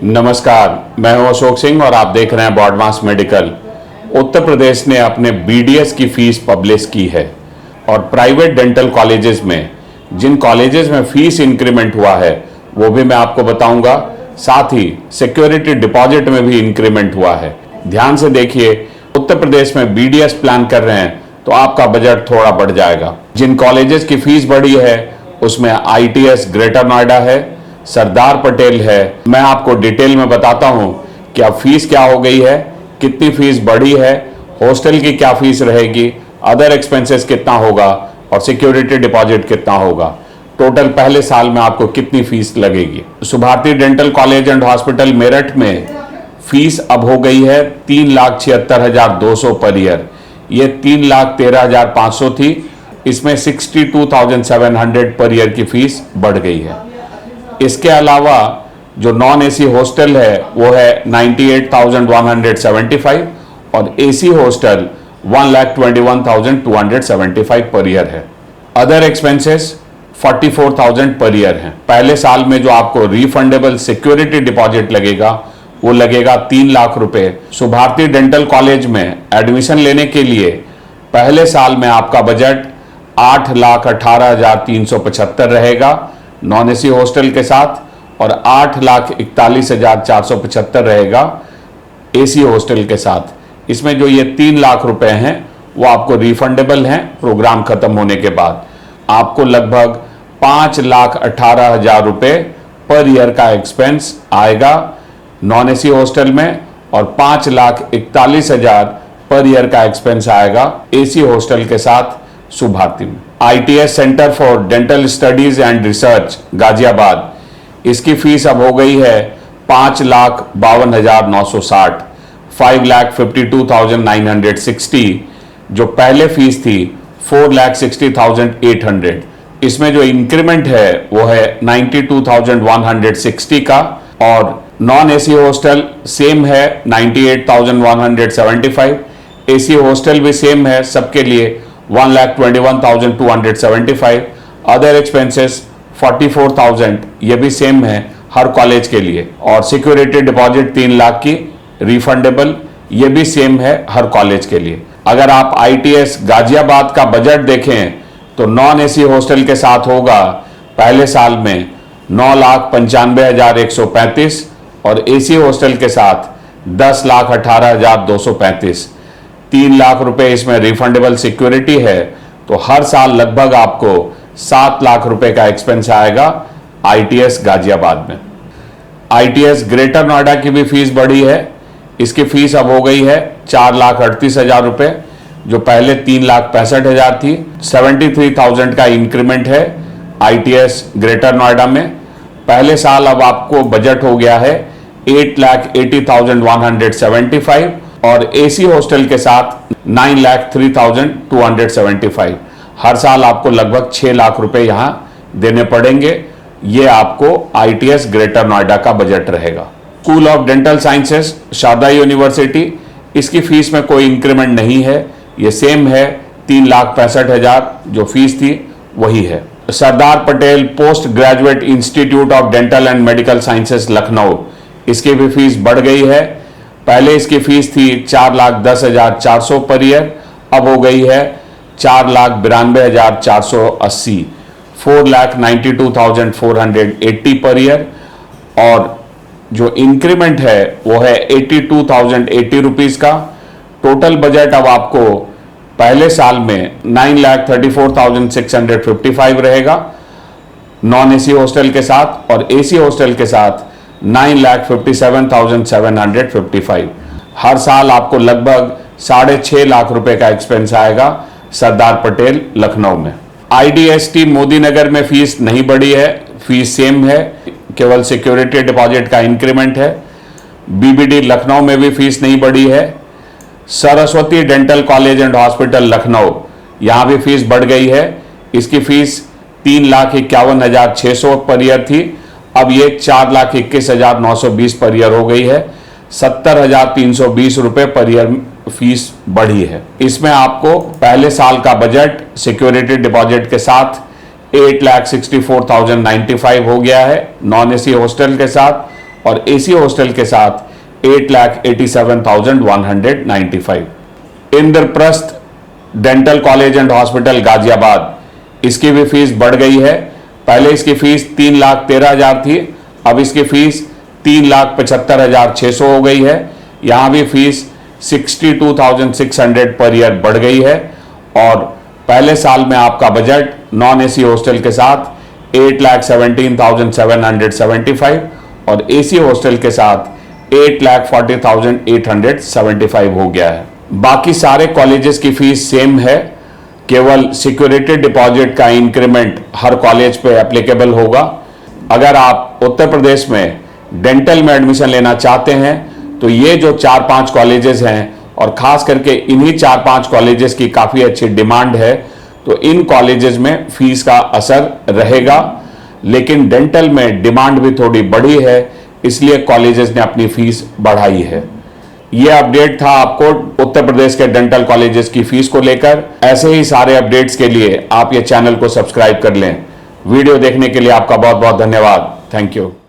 नमस्कार, मैं हूं अशोक सिंह और आप देख रहे हैं बॉडमास मेडिकल। उत्तर प्रदेश ने अपने बीडीएस की फीस पब्लिश की है और प्राइवेट डेंटल कॉलेजेस में जिन कॉलेजेस में फीस इंक्रीमेंट हुआ है वो भी मैं आपको बताऊंगा। साथ ही सिक्योरिटी डिपॉजिट में भी इंक्रीमेंट हुआ है। ध्यान से देखिए, उत्तर प्रदेश में बीडीएस प्लान कर रहे हैं तो आपका बजट थोड़ा बढ़ जाएगा। जिन कॉलेजेस की फीस बढ़ी है उसमें आईटीएस ग्रेटर नोएडा है, सरदार पटेल है। मैं आपको डिटेल में बताता हूं कि अब फीस क्या हो गई है, कितनी फीस बढ़ी है, हॉस्टल की क्या फीस रहेगी, अदर एक्सपेंसेस कितना होगा और सिक्योरिटी डिपॉजिट कितना होगा। टोटल पहले साल में आपको कितनी फीस लगेगी। Subharti dental college and hospital Meerut में फीस अब हो गई है 3,76,200 पर ईयर। ये 3,13,500 थी। इसमें 62,700 पर ईयर की फीस बढ़ गई है। इसके अलावा जो नॉन एसी हॉस्टल है वो है 98,175 और एसी हॉस्टल 1,21,275 पर ईयर है। अदर एक्सपेंसेस 44,000 पर ईयर है। पहले साल में जो आपको रिफंडेबल सिक्योरिटी डिपॉजिट लगेगा वो लगेगा 3 लाख रुपए। सुभारती डेंटल कॉलेज में एडमिशन लेने के लिए पहले साल में आपका बजट 8,18,375 रहेगा नॉन एसी हॉस्टल के साथ और 8,41,475 रहेगा एसी हॉस्टल के साथ। इसमें जो ये 3 लाख रुपए हैं वो आपको रिफंडेबल हैं। प्रोग्राम खत्म होने के बाद आपको लगभग 5,18,000 रुपए पर ईयर का एक्सपेंस आएगा नॉन एसी हॉस्टल में और 5,41,000 पर ईयर का एक्सपेंस आएगा एसी हॉस्टल के साथ सुभारती में। ITS centre for dental studies and research Ghaziabad, इसकी फीस अब हो गई है 5,52,960, 5,52,960। जो पहले फीस थी 4,60,800। इसमें जो इंक्रीमेंट है वो है 92,160 का और नॉन एसी हॉस्टल सेम है 98,175। एसी हॉस्टल भी सेम है सबके लिए 1,21,275। अदर एक्सपेंसेस 44,000, ये भी सेम है हर कॉलेज के लिए। और सिक्योरिटी डिपॉजिट 3 लाख की रिफंडेबल, ये भी सेम है हर कॉलेज के लिए। अगर आप आईटीएस गाजियाबाद का बजट देखें तो नॉन एसी हॉस्टल के साथ होगा पहले साल में 9,95,135 और एसी हॉस्टल के साथ 10,18,235। 3 लाख रुपए इसमें रिफंडेबल सिक्योरिटी है तो हर साल लगभग आपको 7 लाख रुपए का एक्सपेंस आएगा आईटीएस गाजियाबाद में। आईटीएस ग्रेटर नोएडा की भी फीस बढ़ी है। इसकी फीस अब हो गई है 4,38,000 रुपए, जो पहले 3,65,000 थी। 73,000 का इंक्रीमेंट है आईटीएस ग्रेटर नोएडा में। पहले साल अब आपको बजट हो गया है 8,80,175 और एसी हॉस्टल के साथ 9,03,275। हर साल आपको लगभग 6 लाख रुपए यहां देने पड़ेंगे। ये आपको आईटीएस ग्रेटर नोएडा का बजट रहेगा। School of dental sciences Sharda university, इसकी फीस में कोई इंक्रीमेंट नहीं है, ये सेम है 3,65,000 जो फीस थी वही है। Sardar Patel post graduate institute of dental and medical sciences Lucknow, इसकी भी फीस बढ़ गई है। पहले इसकी फीस थी 4,10,400 पर ईयर, अब हो गई है 4,92,480, 4,92,480 पर ईयर। और जो इंक्रीमेंट है वो है 82,080 रुपीज का। टोटल बजट अब आपको पहले साल में 9,34,655 रहेगा नॉन एसी हॉस्टल के साथ और एसी हॉस्टल के साथ 9,57,755। हर साल आपको लगभग 6.5 लाख रुपए का एक्सपेंस आएगा सरदार पटेल लखनऊ में। आईडीएसटी मोदी नगर में फीस नहीं बढ़ी है, फीस सेम है, केवल सिक्योरिटी डिपॉजिट का इंक्रीमेंट है। बीबीडी लखनऊ में भी फीस नहीं बढ़ी है। Saraswati dental college and hospital Lucknow, यहां भी फीस बढ़ गई है। इसकी फीस 3,51,600 पर ईयर थी, अब ये 4,21,920 पर ईयर हो गई है। 70,320 रुपए पर ईयर फीस बढ़ी है। इसमें आपको पहले साल का बजट सिक्योरिटी डिपॉजिट के साथ 8,64,095 हो गया है नॉन एसी हॉस्टल के साथ और एसी हॉस्टल के साथ 8,87,195। Indraprastha dental college and hospital Ghaziabad, इसकी भी फीस बढ़ गई है। पहले इसकी फीस 3,13,000 थी, अब इसकी फीस 3,75,600 हो गई है। यहाँ भी फीस 62,600 पर ईयर बढ़ गई है। और पहले साल में आपका बजट नॉन एसी हॉस्टल के साथ 8,17,775 और एसी हॉस्टल के साथ 8,40,875 हो गया है। बाकी सारे कॉलेजेस की फीस सेम है, केवल सिक्योरिटी डिपॉजिट का इंक्रीमेंट हर कॉलेज पे एप्लीकेबल होगा। अगर आप उत्तर प्रदेश में डेंटल में एडमिशन लेना चाहते हैं तो ये जो 4-5 कॉलेजेस हैं, और खास करके इन्हीं 4-5 कॉलेजेस की काफ़ी अच्छी डिमांड है, तो इन कॉलेजेस में फीस का असर रहेगा। लेकिन डेंटल में डिमांड भी थोड़ी बढ़ी है, इसलिए कॉलेजेस ने अपनी फीस बढ़ाई है। यह अपडेट था आपको उत्तर प्रदेश के डेंटल कॉलेजेस की फीस को लेकर। ऐसे ही सारे अपडेट्स के लिए आप ये चैनल को सब्सक्राइब कर लें। वीडियो देखने के लिए आपका बहुत बहुत धन्यवाद। Thank you.